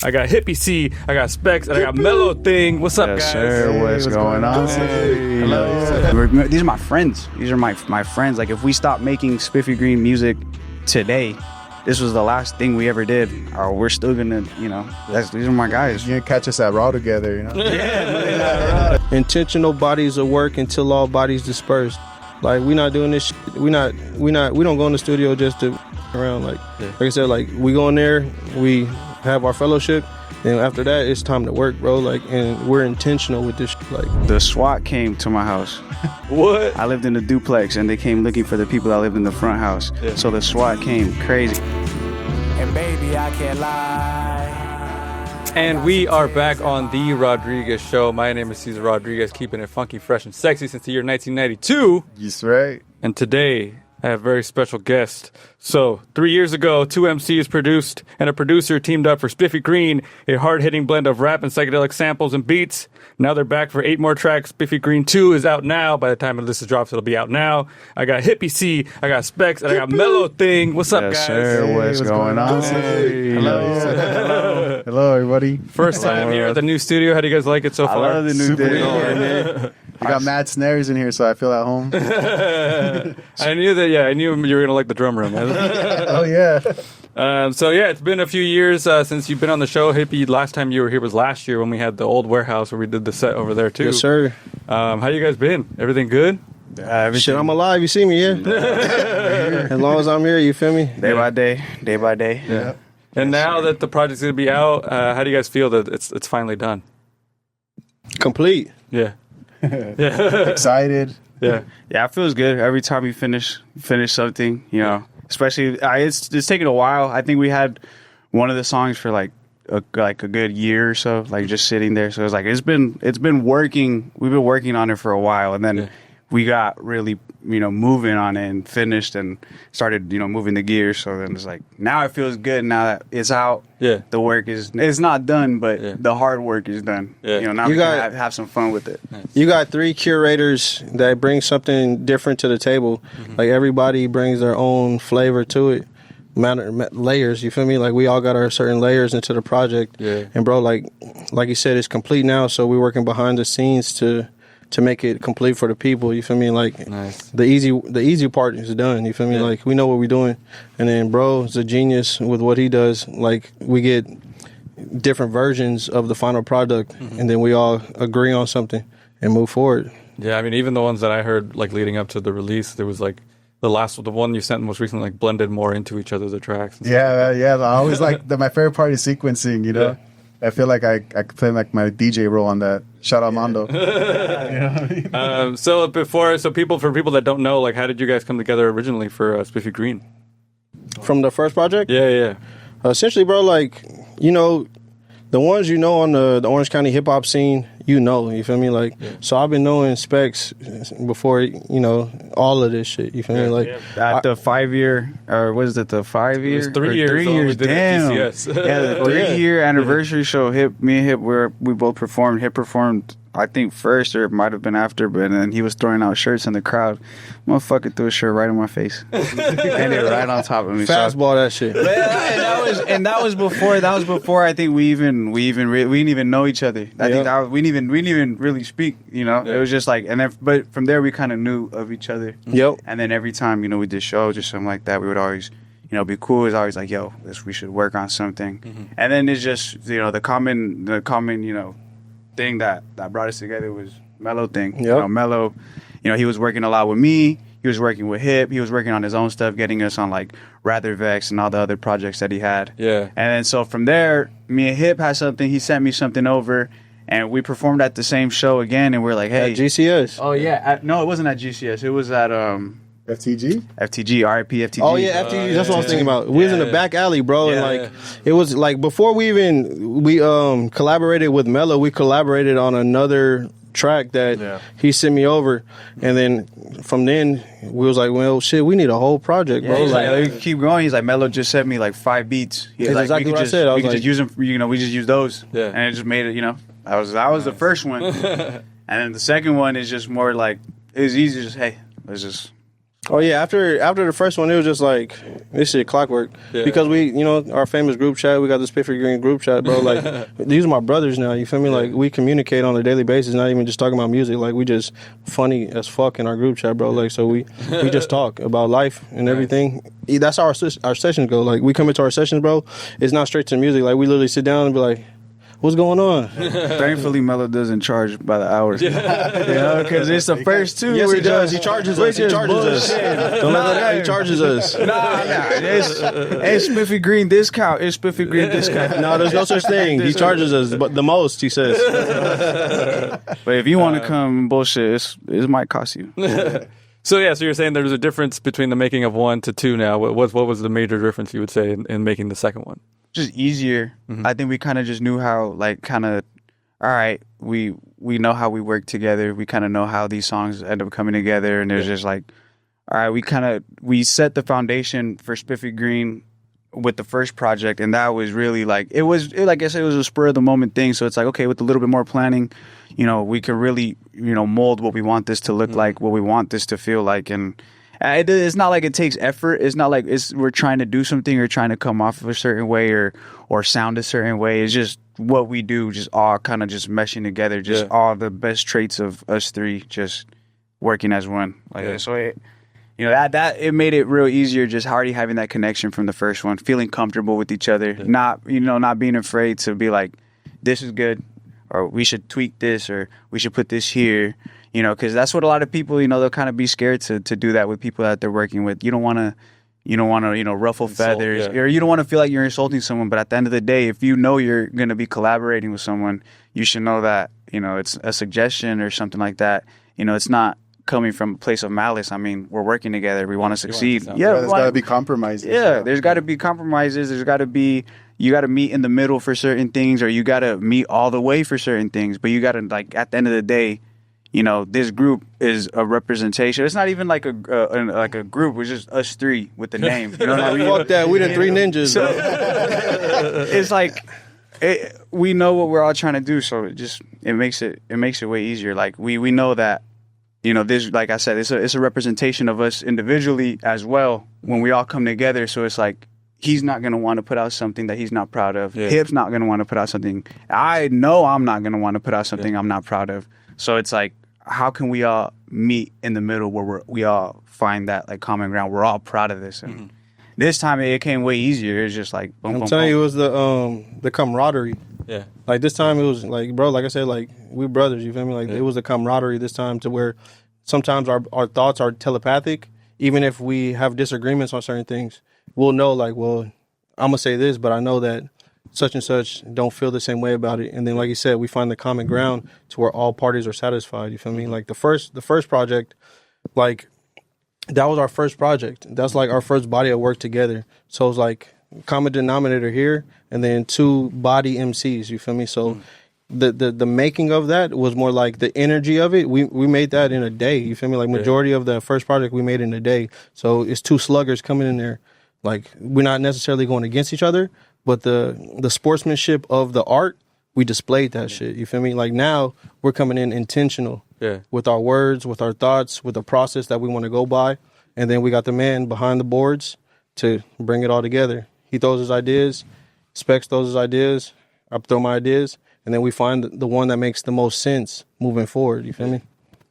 I got Hippie C, I got Specs, and I got Mellow Thing. What's up, guys? Sir, what's going on? Hey. Hello. These are my friends. These are my friends. Like, if we stop making Spiffygreen music today, this was the last thing we ever did. We're still gonna, these are my guys. You can catch us at Raw together, Yeah. Intentional bodies of work until all bodies dispersed. Like, we not doing this shit. We don't go in the studio just to around. Like I said, like, we go in there, we have our fellowship, and after that it's time to work, bro. Like, and we're intentional with this shit. Like, The SWAT came to my house. What? I lived in a duplex, and they came looking for the people that lived in the front house. Yeah. So the SWAT came crazy. And baby, I can't lie. And we are back on The Rodriguez Show. My name is Cesar Rodriguez, keeping it funky, fresh, and sexy since the year 1992. That's right. And today, I have a very special guest. So, 3 years ago, two MCs produced and a producer teamed up for Spiffygreen, a hard-hitting blend of rap and psychedelic samples and beats. Now they're back for 8 more tracks. Spiffygreen 2 is out now. By the time this drops, it'll be out now. I got Hippie C, I got Specs, and I got Mellow Thing. What's up, guys? Sir, what's going on? Hey. Hello. Hello, everybody. First time here at the new studio. How do you guys like it so I far? love the new Super thing. cool. I got mad snares in here, so I feel at home. I knew that, I knew you were going to like the drum room. Oh, yeah. It's been a few years since you've been on the show. Hippie, last time you were here was last year when we had the old warehouse where we did the set over there, too. yes, sir. How you guys been? Everything good? Shit, I'm alive. You see me, yeah? As long as I'm here, you feel me? Day by day. Yeah. And now that the project's going to be out, how do you guys feel that it's finally done? Complete. Yeah. Excited. Yeah. Yeah, it feels good every time you finish something, Especially, it's taken a while. I think we had one of the songs for like a good year or so, like just sitting there. So it's like it's been working. We've been working on it for a while, and then we got really moving on it and finished and started moving the gears. So then it's like now it feels good. Now that it's out, the work it's not done, but the hard work is done. Yeah. Now we can have some fun with it. You got 3 curators that bring something different to the table. Mm-hmm. Like, everybody brings their own flavor to it. Layers, you feel me? Like, we all got our certain layers into the project. Yeah. And bro, like you said, it's complete now. So we're working behind the scenes to make it complete for the people. You feel me? Like, Nice. the easy part is done. You feel me? Like, we know what we're doing. And then bro is a genius with what he does. Like, we get different versions of the final product, and then we all agree on something and move forward. Yeah, I mean, even the ones that I heard, like, leading up to the release, there was, like, the one you sent most recently, like, blended more into each other, the tracks. Yeah. I always like my favorite part is sequencing, Yeah. I feel like I could play like my DJ role on that. Shout out Mondo. For people that don't know, like, how did you guys come together originally for Spiffygreen? From the first project? Yeah. Essentially, bro, like, the ones on the Orange County hip hop scene, you feel me? Like, so I've been knowing Specs before, all of this shit, you feel me? Like, At the 5-year, or was it the 5-year? It was 3 years. 3 when we years, did it at damn. TCS. Yeah, the 3-year anniversary show. Me and Hip, we both performed. Hip performed, I think, first, or it might have been after, but then he was throwing out shirts in the crowd. Motherfucker threw a shirt right in my face. And it right on top of me. fastball that shit. And that was before I think we didn't even know each other. I think we didn't even really speak, It was just like, but from there we kind of knew of each other. Yep. And then every time, we did shows or something like that, we would always, be cool. It's always like, yo, we should work on something. And then it's just, the common, thing that brought us together was Mellow Thing. Yep. Mellow, he was working a lot with me. He was working with Hip. He was working on his own stuff, getting us on like Rather Vex and all the other projects that he had. Yeah. And then so from there, me and Hip had something. He sent me something over, and we performed at the same show again. And we're like, hey, At GCS. oh yeah, no, it wasn't at GCS. It was at FTG? FTG, RIP FTG. Oh yeah, FTG. That's what I was thinking about. We was in the back alley, bro, and like it was like before we collaborated with Mello. We collaborated on another track that he sent me over, and then from then we was like, well, shit, we need a whole project, bro. Like, we keep going. He's like, Mello just sent me like 5 beats. He's That's like, exactly we what could I just, said. I we was could just use them. We just use those. Yeah. And it just made it. That was the first one. And then the second one is just more like it was easy. Just hey, let's just Oh yeah, after the first one, it was just like this shit clockwork. Yeah. Because we, our famous group chat, we got the Spiffygreen group chat, bro. Like these are my brothers now. You feel me? Like we communicate on a daily basis, not even just talking about music. Like we just funny as fuck in our group chat, bro. Like so we just talk about life and everything. That's how our sessions go. Like we come into our sessions, bro. It's not straight to music. Like we literally sit down and be like, what's going on? Thankfully, Mellow doesn't charge by the hour. Because it's the first two. Yes, he does. He charges us. He charges us. Don't let that. He charges us. It's Spiffygreen discount. It's Spiffygreen discount. No, there's no such thing. He charges us, but the most, he says. But if you want to come bullshit, it might cost you. So you're saying there's a difference between the making of 1 to 2 now. What was the major difference you would say in making the second one? Just easier. I think we kind of just knew how, like, all right, we know how we work together. We kind of know how these songs end up coming together, and there's just like, all right, we set the foundation for Spiffygreen with the first project, and that was really like like I said, it was a spur of the moment thing. So it's like, okay, with a little bit more planning, we can really mold what we want this to look like, what we want this to feel like, and. It's not like it takes effort. It's not like we're trying to do something or trying to come off of a certain way or sound a certain way. It's just what we do, just all kind of just meshing together, just all the best traits of us three just working as one. So it made it real easier just already having that connection from the first one, feeling comfortable with each other, not being afraid to be like, this is good, or we should tweak this, or we should put this here. Because that's what a lot of people, they'll kind of be scared to do that with people that they're working with. You don't want to, ruffle feathers, or you don't want to feel like you're insulting someone. But at the end of the day, if you know you're going to be collaborating with someone, you should know that, it's a suggestion or something like that. It's not coming from a place of malice. I mean, we're working together. We want to succeed. There's got to be compromises. Yeah, there's got to be compromises. There's got to be, you got to meet in the middle for certain things, or you got to meet all the way for certain things. But you got to, like, at the end of the day, this group is a representation. It's not even like a group. It's just us three with the name. You know what I mean? Fuck that. We the three ninjas. So, it's like we know what we're all trying to do. So it makes it way easier. Like we know that this, like I said, it's a representation of us individually as well when we all come together. So it's like he's not going to want to put out something that he's not proud of. Yeah. Hip's not going to want to put out something. I know I'm not going to want to put out something I'm not proud of. So it's like, how can we all meet in the middle where we all find that like common ground? We're all proud of this. And this time it came way easier. It's just like boom, I'm boom, telling boom. you, it was the camaraderie. Yeah. Like this time it was like, bro, like I said, like we brothers, you feel me? Like it was the camaraderie this time to where sometimes our thoughts are telepathic. Even if we have disagreements on certain things, we'll know like, well, I'm gonna say this, but I know that such and such don't feel the same way about it. And then, like you said, we find the common ground to where all parties are satisfied. You feel me? Like the first project, like that was our first project. That's like our first body of work together. So it's like common denominator here, and then 2 body MCs. You feel me? So the making of that was more like the energy of it. We made that in a day. You feel me? Like majority of the first project we made in a day. So it's 2 sluggers coming in there. Like we're not necessarily going against each other. But the sportsmanship of the art, we displayed that shit. You feel me? Like now we're coming in intentional with our words, with our thoughts, with the process that we want to go by. And then we got the man behind the boards to bring it all together. He throws his ideas, Specs throws his ideas, I throw my ideas, and then we find the one that makes the most sense moving forward. You feel me?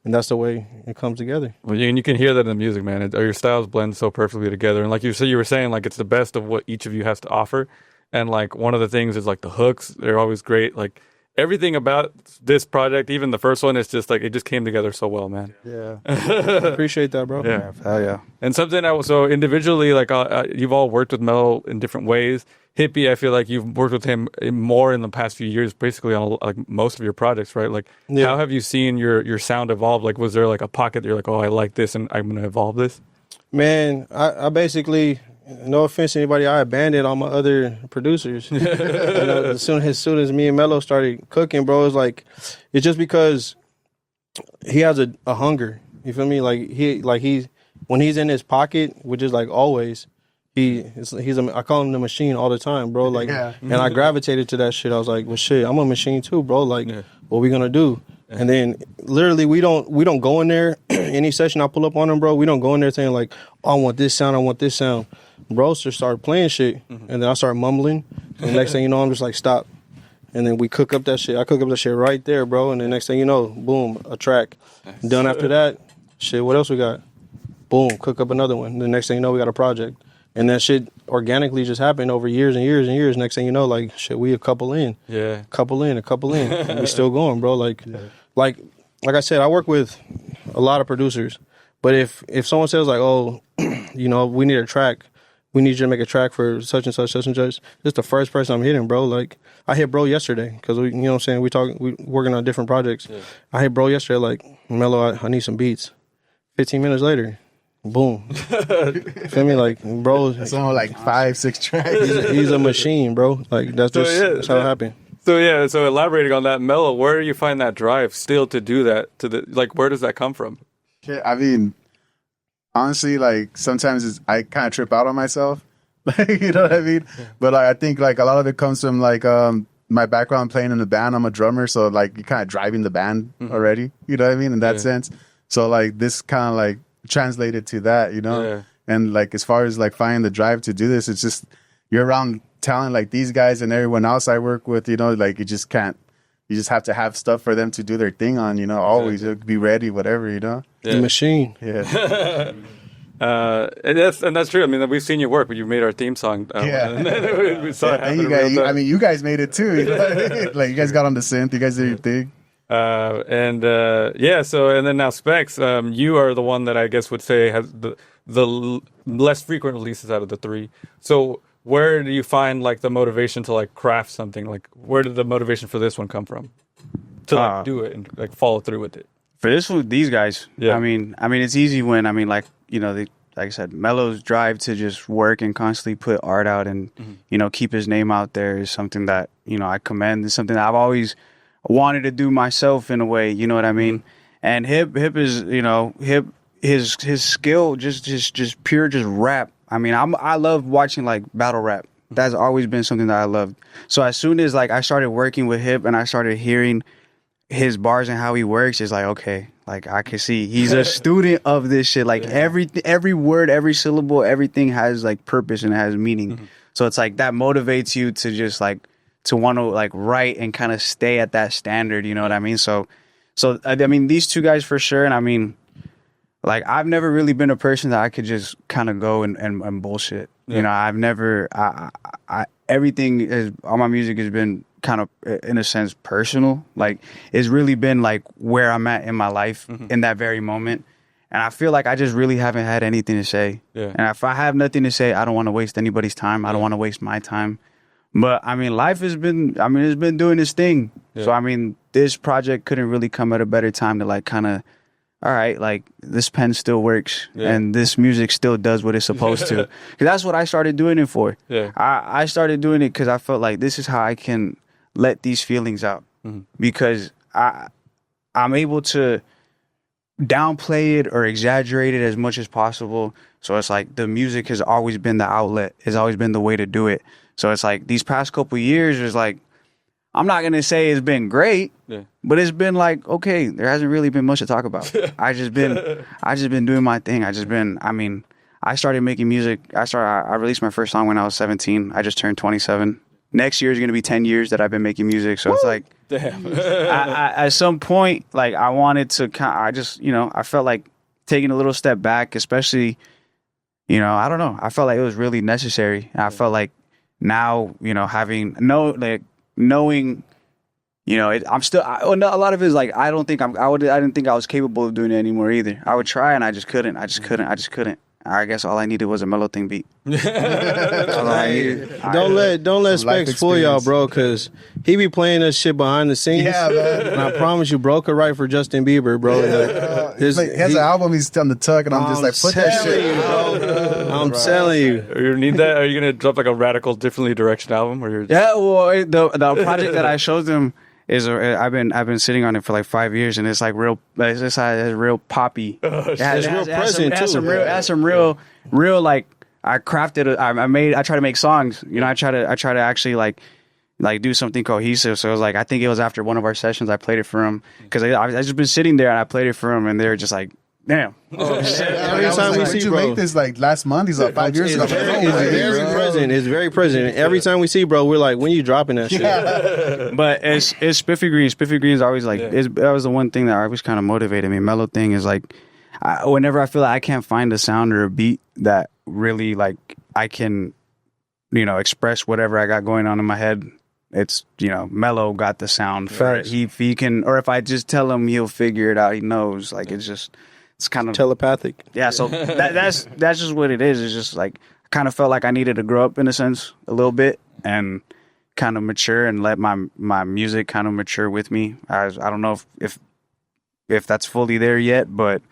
And that's the way it comes together. Well, and you can hear that in the music, man. Your styles blend so perfectly together. And like you were saying, like it's the best of what each of you has to offer. And like one of the things is like the hooks, they're always great. Like everything about this project, even the first one, it's just like it just came together so well, man. Yeah. Appreciate that, bro. Yeah. Hell yeah. And something so individually, like you've all worked with Mellow in different ways. Hippie, I feel like you've worked with him more in the past few years, basically on like most of your projects, right? Like how have you seen your sound evolve? Like was there like a pocket that you're like, oh, I like this and I'm going to evolve this? Man, I basically, no offense to anybody, I abandoned all my other producers. As soon as me and Mello started cooking, bro, it's just because he has a hunger. You feel me? He's when he's in his pocket, which is like always, I call him the machine all the time, bro. Like, and I gravitated to that shit. I was like, well, shit, I'm a machine too, bro. Like, what we gonna do? And then literally we don't go in there any session I pull up on him, bro, we don't go in there saying like, oh, I want this sound, I want this sound. Bro just started playing shit, and then I started mumbling, and the next thing you know, I'm just like, stop. And then we cook up that shit. I cook up that shit right there, bro, and the next thing you know, boom, a track. Done after that, shit, what else we got? Boom, cook up another one. The next thing you know, we got a project. And that shit organically just happened over years and years and years. Next thing you know, like, shit, we a couple in. Yeah. A couple in. And we still going, bro. Like I said, I work with a lot of producers. But if someone says, like, oh, you know, we need a track, we need you to make a track for such and such, this is the first person I'm hitting, bro. Like, I hit bro yesterday because, you know what I'm saying, we working on different projects. Yeah. I hit bro yesterday, like, Mellow, I need some beats. 15 minutes later, boom. Feel me? Like, bro. It's on like 5-6 tracks. He's a machine, bro. Like, that's that's how it happened. So elaborating on that, Mellow, where do you find that drive still to do that? Where does that come from? I mean, honestly, like, sometimes I kind of trip out on myself. Like, you know what I mean? Yeah. But like, I think like a lot of it comes from like my background playing in the band. I'm a drummer, so like you're kind of driving the band already. You know what I mean? In that sense. So like this kind of like translated to that, you know? Yeah. And like as far as like finding the drive to do this, it's just you're around talent like these guys and everyone else I work with, you know, like you just have to have stuff for them to do their thing on, you know, always be ready, whatever, you know? Yeah. The machine. Yeah. And that's true. I mean, we've seen your work, but you made our theme song. We saw it happen. You guys made it too. You know what I mean? Like you guys got on the synth, you guys did your thing. So and then now Specs, you are the one that I guess would say has the less frequent releases out of the three. So where do you find like the motivation to like craft something? Like where did the motivation for this one come from? To like do it and like follow through with it. For this one, these guys. Yeah. I mean, it's easy when like you know like I said, Mellow's drive to just work and constantly put art out and you know keep his name out there is something that you know I commend. It's something that I've always wanted to do myself in a way. You know what I mean? And Hip is you know his skill just pure rap. I mean, I love watching like battle rap. That's always been something that I loved. So as soon as like I started working with Hip and I started hearing his bars and how he works, it's like, okay, like I can see he's a student of this shit. Like every word, every syllable, everything has like purpose and it has meaning. So it's like that motivates you to just like to want to like write and kind of stay at that standard. You know what I mean? So I mean these two guys for sure. And I mean, like I've never really been a person that I could just kind of go and bullshit. Yeah. You know, I've never. Everything is all my music has been kind of in a sense personal. Like it's really been like where I'm at in my life in that very moment. And I feel like I just really haven't had anything to say. Yeah. And if I have nothing to say, I don't want to waste anybody's time. I don't want to waste my time. But I mean, life has been. I mean, it's been doing its thing. Yeah. So I mean, this project couldn't really come at a better time to like kind of. All right, like this pen still works and this music still does what it's supposed to. Because that's what I started doing it for. Yeah. I started doing it because I felt like this is how I can let these feelings out. Because I'm able to downplay it or exaggerate it as much as possible. So it's like the music has always been the outlet, has always been the way to do it. So it's like these past couple of years is like, I'm not going to say it's been great, but it's been like, okay, there hasn't really been much to talk about. I just been doing my thing. I started making music. I released my first song when I was 17. I just turned 27. Next year is going to be 10 years that I've been making music. So it's like, damn. At some point, like I wanted to I felt like taking a little step back, especially, you know, I don't know. I felt like it was really necessary. I felt like now, you know, knowing, you know, I'm still. A lot of it is like I didn't think I was capable of doing it anymore either. I would try and I just couldn't. I guess all I needed was a Mellow Thing beat. That's all I needed. Don't let Specs fool y'all, bro, because he be playing this shit behind the scenes. Yeah, man. And I promise you, bro could write for Justin Bieber, bro. He has an album. He's on the tuck, and I'm just like, put that shit. I'm telling you. You need that? Are you gonna drop like a radical, differently direction album? Or yeah, well, the project that I showed them. I've been sitting on it for like 5 years, and it's like real. It's real poppy. It has some real like I crafted. I try to make songs. You know, I try to actually like do something cohesive. So it was like I think it was after one of our sessions I played it for them because I just been sitting there and I played it for them, and they were just like damn. Every time we When see, you bro, make this like last month? He's like 5 years ago. it's very present. It's very present. Every time we see, bro, we're like, when you dropping that shit? But it's Spiffygreen. Spiffygreen is always like, that was the one thing that always kind of motivated me. Mellow Thing is like, whenever I feel like I can't find a sound or a beat that really like I can, express whatever I got going on in my head, it's, Mellow got the sound for it. He can, or if I just tell him, he'll figure it out. He knows. Like, it's kind of Telepathic. Yeah, so that's just what it is. It's just like I kind of felt like I needed to grow up in a sense a little bit and kind of mature and let my music kind of mature with me. I don't know if that's fully there yet, but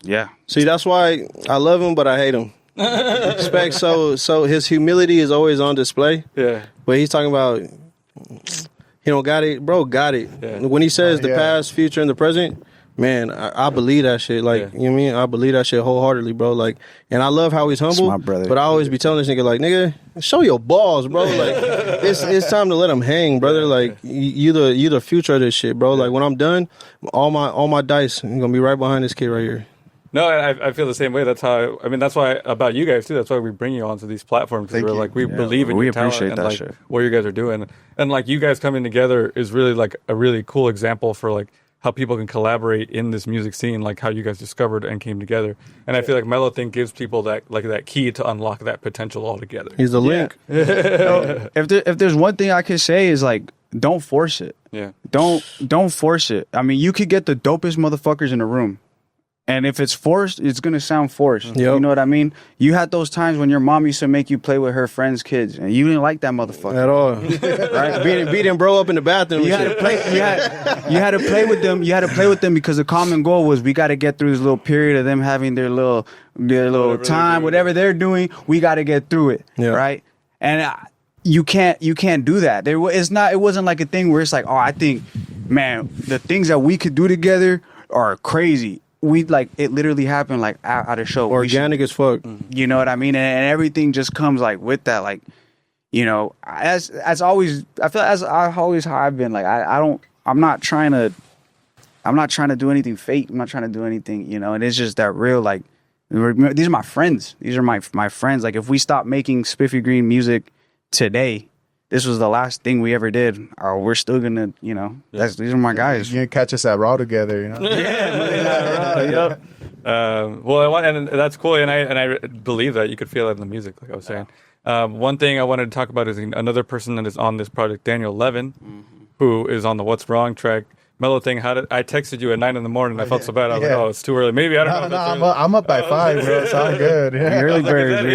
yeah. See, that's why I love him, but I hate him. Respect. So his humility is always on display. Yeah. But he's talking about he don't got it, bro. Got it. Yeah. When he says the past, future, and the present. Man, I believe that shit. Like, you know what I mean? I believe that shit wholeheartedly, bro. Like, and I love how he's humble. my brother. But I always be telling this nigga, like, nigga, show your balls, bro. Like, it's time to let him hang, brother. Like, you the future of this shit, bro. Like, when I'm done, all my dice, I'm gonna be right behind this kid right here. No, I feel the same way. That's how. That's why about you guys too. That's why we bring you onto these platforms. Because we're like we believe in we your talent appreciate and that like shit. what you guys are doing, and like you guys coming together is really like a really cool example for like how people can collaborate in this music scene, like how you guys discovered and came together. And I feel like Mellow Thing gives people that key to unlock that potential altogether. He's the link. If there's one thing I could say is like, don't force it. Yeah. Don't force it. I mean, you could get the dopest motherfuckers in the room. And if it's forced, it's going to sound forced. Yep. You know what I mean? You had those times when your mom used to make you play with her friends' kids, and you didn't like that motherfucker. At all. Right? Beat him bro up in the bathroom. You had to play. You had to play with them. You had to play with them because the common goal was we got to get through this little period of them having their little time, whatever they're doing. We got to get through it, right? And you can't do that. It wasn't like a thing where it's like, oh, I think, man, the things that we could do together are crazy. We like it literally happened like at a show. Organic as fuck. You know what I mean? And everything just comes like with that. Like, as always, I feel as I always how I've been. Like I'm not trying to do anything fake. I'm not trying to do anything, and it's just that real. Like these are my friends. These are my friends. Like if we stop making Spiffygreen music today, this was the last thing we ever did, or we're still gonna, these are my guys. You're gonna catch us at Raw together, Yep. Well, and that's cool, and I believe that you could feel that in the music, like I was saying. One thing I wanted to talk about is another person that is on this project, Daniel Levin, who is on the What's Wrong track. Mellow Thing, I texted you at 9 a.m. I felt so bad. I was like, oh, it's too early. Maybe, I don't know. No, I'm up by 5, bro. It's all good. Early birds.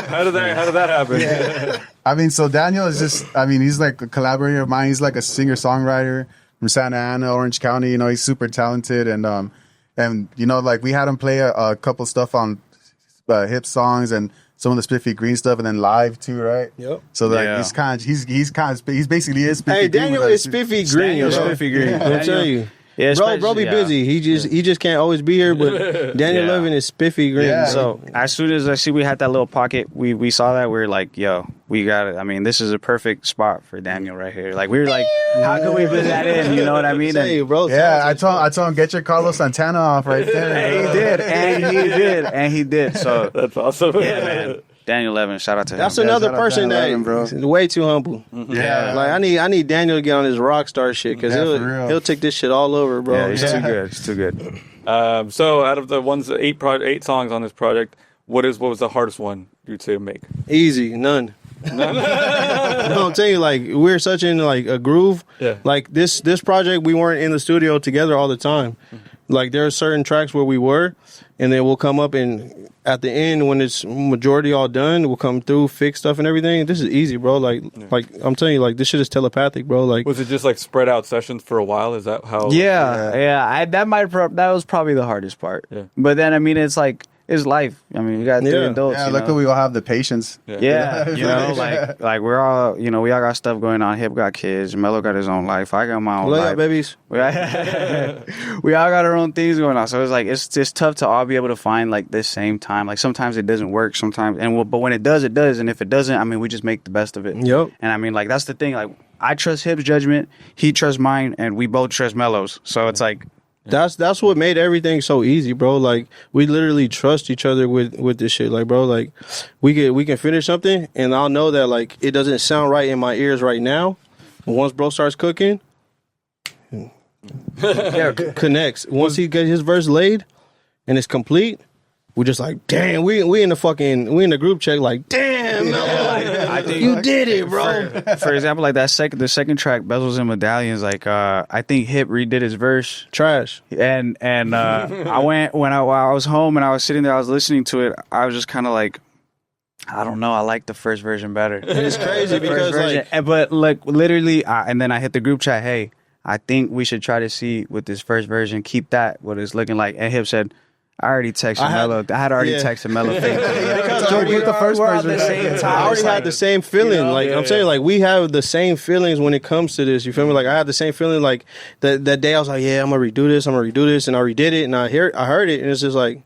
How did that happen? Yeah. So Daniel is just, he's like a collaborator of mine. He's like a singer-songwriter from Santa Ana, Orange County. He's super talented. And like we had him play a couple stuff on hip songs and some of the Spiffygreen stuff, and then live too, right? Yep. So like he's basically is Spiffygreen. Hey, Daniel is Spiffygreen. Spiffygreen. I'm telling you. Yeah, bro be busy. He just can't always be here. But Daniel Levin is Spiffygreen. Yeah. So as soon as I see we had that little pocket, we saw that, we were like, yo, we got it. This is a perfect spot for Daniel right here. Like we were like, how can we put that in? You know what I mean? Hey, bro. Yeah, I told him get your Carlos Santana off right there. And he did. So That's awesome. yeah, man. Daniel Levin, shout out to him. That's another shout out person Daniel that Levin, bro. is way too humble. Yeah. Like I need Daniel to get on his rock star shit because Yeah, for real. he'll take this shit all over, bro. Yeah, he's too good. It's too good. So out of the eight songs on this project, what was the hardest one you'd say to make? Easy, none. No, I'm telling you, like we're such in like a groove. Yeah. Like this project, we weren't in the studio together all the time. Like there are certain tracks where we were, and then we'll come up and at the end when it's majority all done, we'll come through, fix stuff and everything. This is easy, bro. Like I'm telling you, like this shit is telepathic, bro. Like Was it just like spread out sessions for a while? Is that how? That was probably the hardest part. Yeah. But then it's like it's life. We got three adults. Yeah, luckily we all have the patience. Yeah, like we're all, we all got stuff going on. Hip got kids. Mello got his own life. I got my own love life. y'all, babies. We all got our own things going on. So it's like it's tough to all be able to find like this same time. Like sometimes it doesn't work. Sometimes but when it does, it does. And if it doesn't, we just make the best of it. Yep. And like that's the thing. Like I trust Hip's judgment. He trusts mine, and we both trust Mello's. So it's like That's what made everything so easy, bro. Like we literally trust each other with this shit. Like, bro, like we can finish something, and I'll know that like it doesn't sound right in my ears right now. But once bro starts cooking, connects. Once he gets his verse laid and it's complete, we're just like, damn, we in the group chat like, damn, I think you did it, bro. For example, like the second track, Bezels and Medallions, like I think Hip redid his verse. Trash. And I went when I was home and I was sitting there, I was listening to it. I was just kind of like, I don't know, I like the first version better. And it's crazy because but like literally, and then I hit the group chat. Hey, I think we should try to see with this first version, keep that what it's looking like. And Hip said, I already texted Mellow. I had already texted Mellow Thing. We're at the same time. I already had the same feeling. I'm saying, like, we have the same feelings when it comes to this. You feel me? Like, I had the same feeling. Like that day, I was like, yeah, I'm gonna redo this, and I redid it, and I heard it, and it's just like,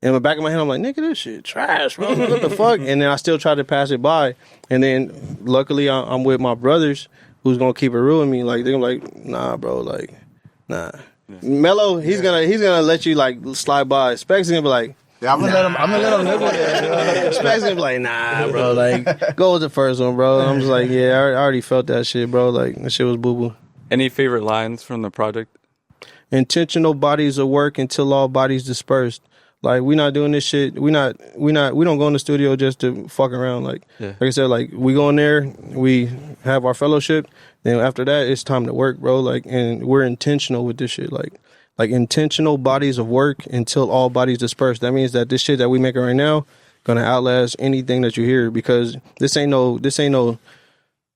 in the back of my head, I'm like, nigga, this shit trash, bro. What the fuck? And then I still tried to pass it by, and then luckily I'm with my brothers who's gonna keep it real with me. Like they're like, nah, bro, like, nah. Mellow, he's gonna let you like slide by. Specs gonna be like, yeah, I'm gonna let him live with it. Specs gonna be like, nah, bro, like go with the first one, bro. And I'm just like, yeah, I already felt that shit, bro. Like that shit was boo boo. Any favorite lines from the project? Intentional bodies of work until all bodies dispersed. Like we not doing this shit. We don't go in the studio just to fuck around. Like I said, like we go in there, we have our fellowship. Then after that, it's time to work, bro. Like, and we're intentional with this shit. Like intentional bodies of work until all bodies disperse. That means that this shit that we making right now gonna outlast anything that you hear, because this ain't no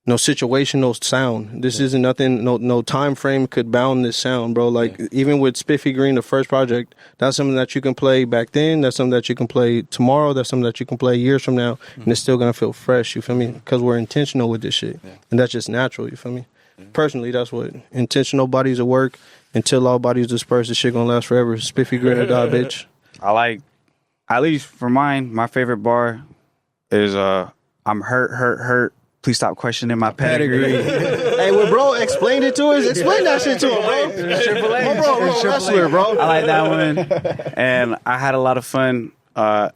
situational sound. This isn't nothing. No time frame could bound this sound, bro. Like even with Spiffygreen, the first project, that's something that you can play back then. That's something that you can play tomorrow. That's something that you can play years from now, and it's still gonna feel fresh. You feel me? Because we're intentional with this shit, and that's just natural. You feel me? Personally, that's what intentional bodies of work until all bodies disperse. This shit gonna last forever. Spiffygreen or die, bitch. I like, at least for mine, my favorite bar is I'm hurt. Please stop questioning my pedigree. Hey, well, bro, explain it to us. Explain that shit to him, bro. Triple A. Bro, wrestler, bro. I like that one. And I had a lot of fun. It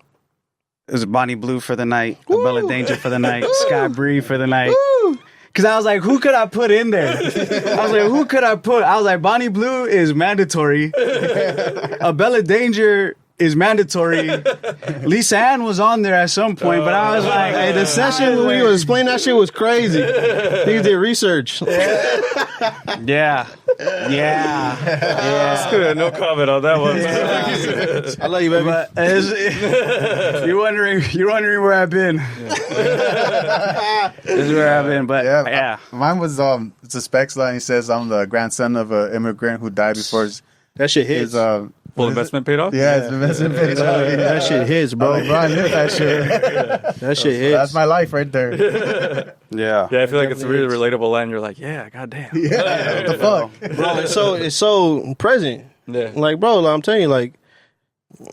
was Bonnie Blue for the night, Bella Danger for the night, Sky Bree for the night. Because I was like, who could I put in there? I was like, Bonnie Blue is mandatory. Bella Danger is mandatory. Lisa Ann was on there at some point, but I was like, hey, the session when we was explaining that shit was crazy. Niggas did research. Yeah. No comment on that one. I love you, baby. But you're wondering where I've been. This is where I've been, but yeah. Mine was it's a Specs line. He says, I'm the grandson of an immigrant who died before that shit hits. Full investment paid off? Yeah, it's investment paid off. Yeah. That shit hits, bro. Bro, I live that shit. That shit hits. That's my life right there. Yeah. Yeah, I feel like it's a really relatable line. You're like, yeah, goddamn. Yeah, what the fuck? Bro, it's so present. Yeah. Like, bro, I'm telling you, like,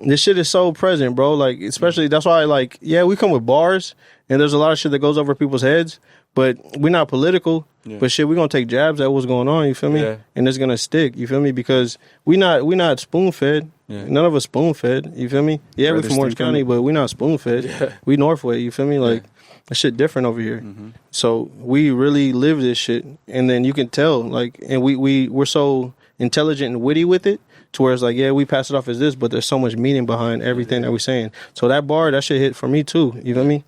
this shit is so present, bro. Like, especially, that's why, like, yeah, we come with bars, and there's a lot of shit that goes over people's heads, but we're not political. Yeah. But shit, we're gonna take jabs at what's going on, you feel me? Yeah. And it's gonna stick, you feel me? Because we not spoon fed. Yeah. None of us spoon fed, you feel me? Yeah, we're from Orange County, but we're not spoon fed. Yeah. We Northway, you feel me? Like that shit different over here. Mm-hmm. So we really live this shit, and then you can tell, like, and we're so intelligent and witty with it, to where it's like, yeah, we pass it off as this, but there's so much meaning behind everything that we're saying. So that bar, that shit hit for me too. You feel me?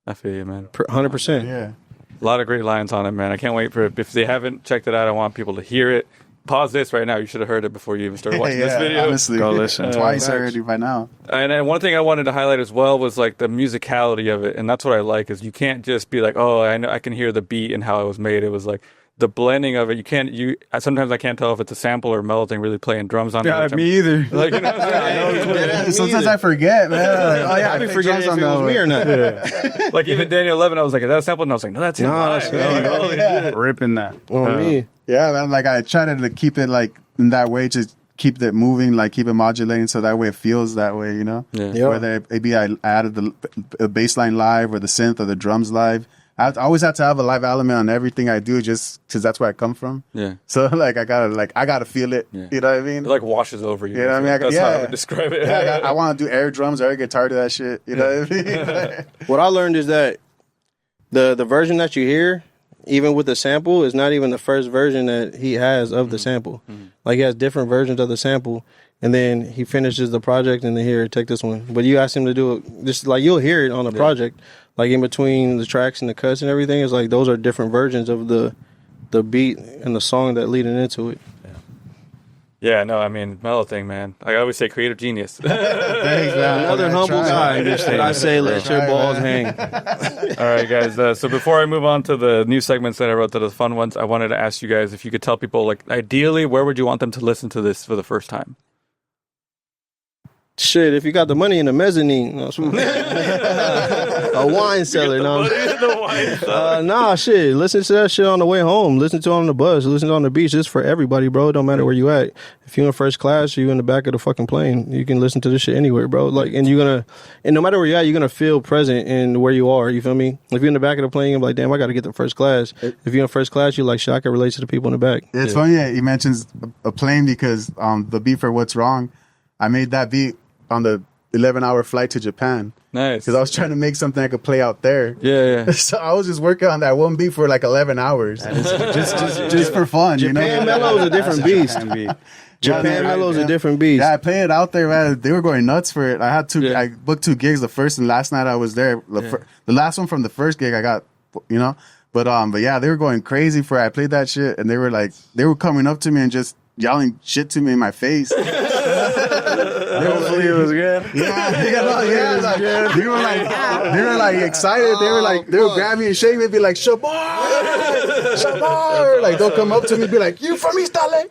I feel you, man. 100%. Yeah. A lot of great lines on it, man. I can't wait for it. If they haven't checked it out, I want people to hear it. Pause this right now. You should have heard it before you even started watching this video. Honestly, go listen. Twice already by now. And then one thing I wanted to highlight as well was like the musicality of it, and that's what I like. Is you can't just be like, oh, I know, I can hear the beat and how it was made. It was like the blending of it. Sometimes I can't tell if it's a sample or Mellow Thing really playing drums on it. Yeah, me either. Like, you know what I'm saying? Sometimes I forget, man. Like, oh yeah, I be forgetting if it was me or not. Yeah. Like even Daniel Levin, I was like, is that a sample? And I was like, no, that's him. Ripping that. Me. Yeah, man. Like I try to keep it like in that way, just keep it moving, like keep it modulating, so that way it feels that way, you know. Yeah. Whether maybe I added the bass line live or the synth or the drums live, I always have to have a live element on everything I do, just because that's where I come from. Yeah. So like I gotta feel it. Yeah. You know what I mean? It like washes over you. You know what I mean? That's how I would describe it. Yeah, I want to do air drums or air guitar to that shit. You know what I mean? What I learned is that the version that you hear, even with the sample, is not even the first version that he has of the sample. Like, he has different versions of the sample, and then he finishes the project, and then here, take this one. But you ask him to do it, just like you'll hear it on the project, like in between the tracks and the cuts and everything. It's like those are different versions of the beat and the song that leading into it. Yeah, no, I mean, Mellow Thing, man. I always say creative genius. Thanks, man. Another humble guy. And I say, let your balls hang. All right, guys. So before I move on to the new segments that I wrote, that are the fun ones, I wanted to ask you guys if you could tell people, like, ideally, where would you want them to listen to this for the first time? Shit, if you got the money in the mezzanine, no, a wine cellar, nah, shit. Listen to that shit on the way home. Listen to it on the bus. Listen to it on the beach. It's for everybody, bro. It don't matter where you at. If you in first class or you in the back of the fucking plane, you can listen to this shit anywhere, bro. Like, and no matter where you at, you're gonna feel present in where you are. You feel me? If you're in the back of the plane, you're like, damn, I gotta get to first class. If you're in first class, you're like, shit, I can relate to the people in the back. It's funny that he mentions a plane because the beat for What's Wrong, I made that beat on the 11-hour flight to Japan. Nice. Because I was trying to make something I could play out there. Yeah. So I was just working on that one beat for like 11 hours. just for fun, Japan Mellow is a different beast. Japan Mellow is a different beast. Yeah, I played it out there, man. They were going nuts for it. I booked 2 gigs. The first and last night I was there. The last one from the first gig I got, But yeah, they were going crazy for it. I played that shit and they were coming up to me and just yelling shit to me in my face. Hopefully it was good. Yeah. They were like excited. They would grab me and shake me and be like, Shabar. Like, they'll come up to me and be like, you from East LA?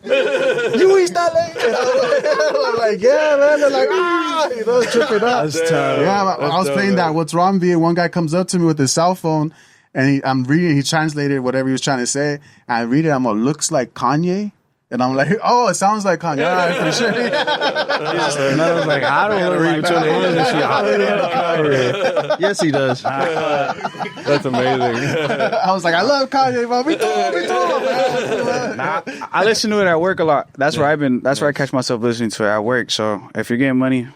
You East LA? And I'm like, yeah, man. They're like, tripping up. That's tough. Yeah, I was playing that What's Wrong beat. One guy comes up to me with his cell phone and I'm reading, he translated whatever he was trying to say. And I read it, I'm like, looks like Kanye. And I'm like, oh, it sounds like Kanye. All right, for sure. And I was like, I don't read between the lines and shit. Yes, he does. That's amazing. I was like, I love Kanye, but me too, man. Nah, I listen to it at work a lot. That's where I catch myself listening to it at work. So if you're getting money,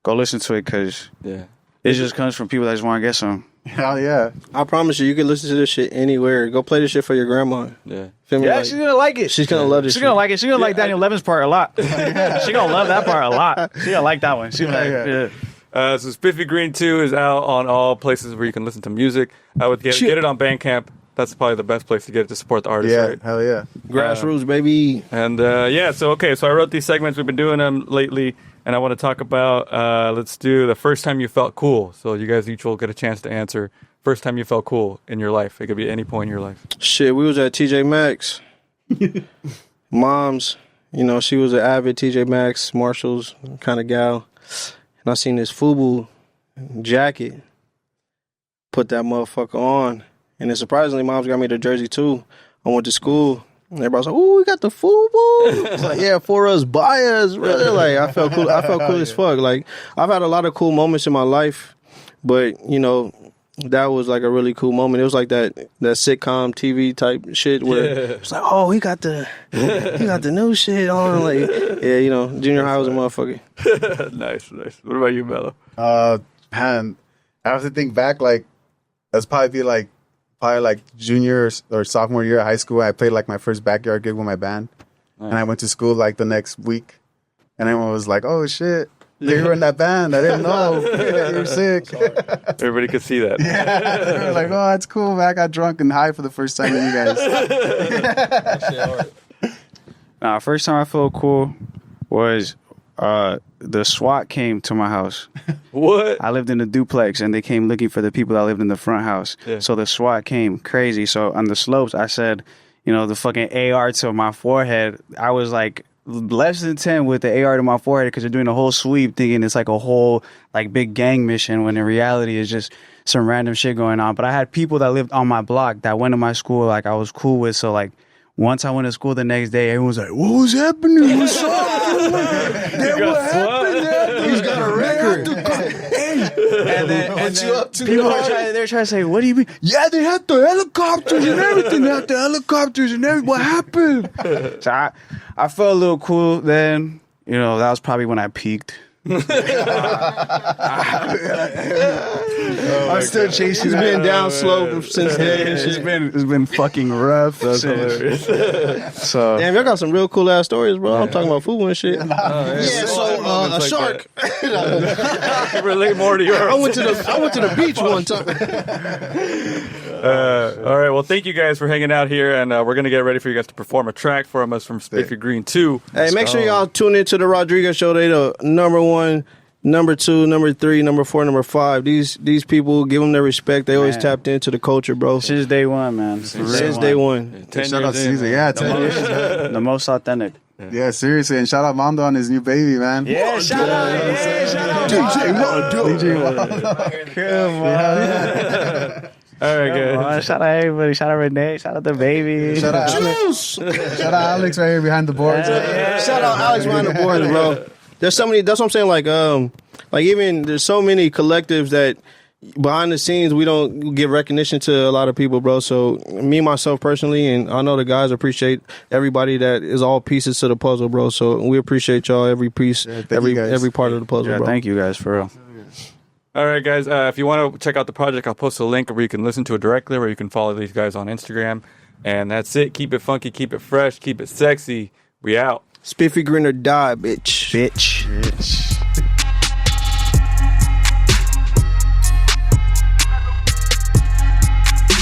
go listen to it because it just comes from people that just want to get some. Hell yeah. I promise you can listen to this shit anywhere. Go play this shit for your grandma. Yeah. Feel me? Yeah, Like, she's gonna like it. she's gonna love this She's shit. gonna like it. She's gonna like Daniel Levin's part a lot. She gonna love that part a lot. She gonna like that one. She like, So Spiffygreen 2 is out on all places where you can listen to music. I would get it on Bandcamp. That's probably the best place to get it to support the artist, Yeah, right? hell yeah. Grassroots, baby. And so I wrote these segments. We've been doing them lately, and I want to talk about, let's do the first time you felt cool. So you guys each will get a chance to answer. First time you felt cool in your life. It could be any point in your life. Shit, we was at TJ Maxx. Mom's, she was an avid TJ Maxx, Marshalls kind of gal. And I seen this FUBU jacket. Put that motherfucker on. And then surprisingly, Mom's got me the jersey too. I went to school. And everybody's like, "Ooh, we got the FUBU." It's like, yeah, for us, by us. Really, like, I felt cool. I felt cool as fuck. Like, I've had a lot of cool moments in my life, but that was like a really cool moment. It was like that sitcom TV type shit where it's like, oh, he got the new shit on. Like, yeah, junior high was a motherfucker. Nice. What about you, Mello? Man, I have to think back, like, that's probably like junior or sophomore year of high school. I played like my first backyard gig with my band. Nice. And I went to school like the next week. And everyone was like, oh shit, they were in that band. I didn't know. You're sick. Everybody could see that. Yeah. They were like, oh, that's cool, man. I got drunk and high for the first time with you guys. First time I felt cool was the SWAT came to my house. What? I lived in a duplex, and they came looking for the people that lived in the front house. Yeah. So the SWAT came crazy. So on the slopes, I said, the fucking AR to my forehead. I was like less than 10 with the AR to my forehead because they're doing a whole sweep thinking it's like a whole like big gang mission when in reality it's just some random shit going on. But I had people that lived on my block that went to my school like I was cool with. So like once I went to school the next day, everyone was like, "What was happening? What's up? What happened? He's got a record." And then people they're trying to say, "What do you mean?" Yeah, they had the helicopters and everything. They had the helicopters and everything. What happened? So I felt a little cool then. You know, that was probably when I peaked. I'm still chasing. He's been down slow since then. It's been fucking rough. That's hilarious. So Damn, y'all got some real cool ass stories, bro. I'm talking about food and shit. A shark. I relate more to yours. I went to the beach one time. All right, well, thank you guys for hanging out here, and we're gonna get ready for you guys to perform a track from us from Spiffygreen 2. Hey, make sure y'all tune into the Rodriguez Show. They the number 1, number 2, number 3, number 4, number 5. These people, give them their respect. They always tapped into the culture, bro. since day one, man. Since day one. 10 Shout out years in, Caesar. man. Yeah, 10 years. The most authentic. Yeah, seriously. And shout out Mondo on his new baby, man. Yeah, shout out. DJ Mondo. Come on. All right, good. Shout out everybody. Shout out Renee. Shout out the baby. Shout out Alex. Shout out Alex right here behind the boards. Shout out Alex behind the boards, bro. There's so many. That's what I'm saying. Like even there's so many collectives that behind the scenes we don't give recognition to a lot of people, bro. So me myself personally, and I know the guys appreciate everybody that is all pieces to the puzzle, bro. So we appreciate y'all every piece, every part of the puzzle, Yeah, bro. thank you guys for real. All right, guys. If you want to check out the project, I'll post a link where you can listen to it directly, where you can follow these guys on Instagram. And that's it. Keep it funky, keep it fresh, keep it sexy. We out. Spiffygreen or die, bitch. Bitch.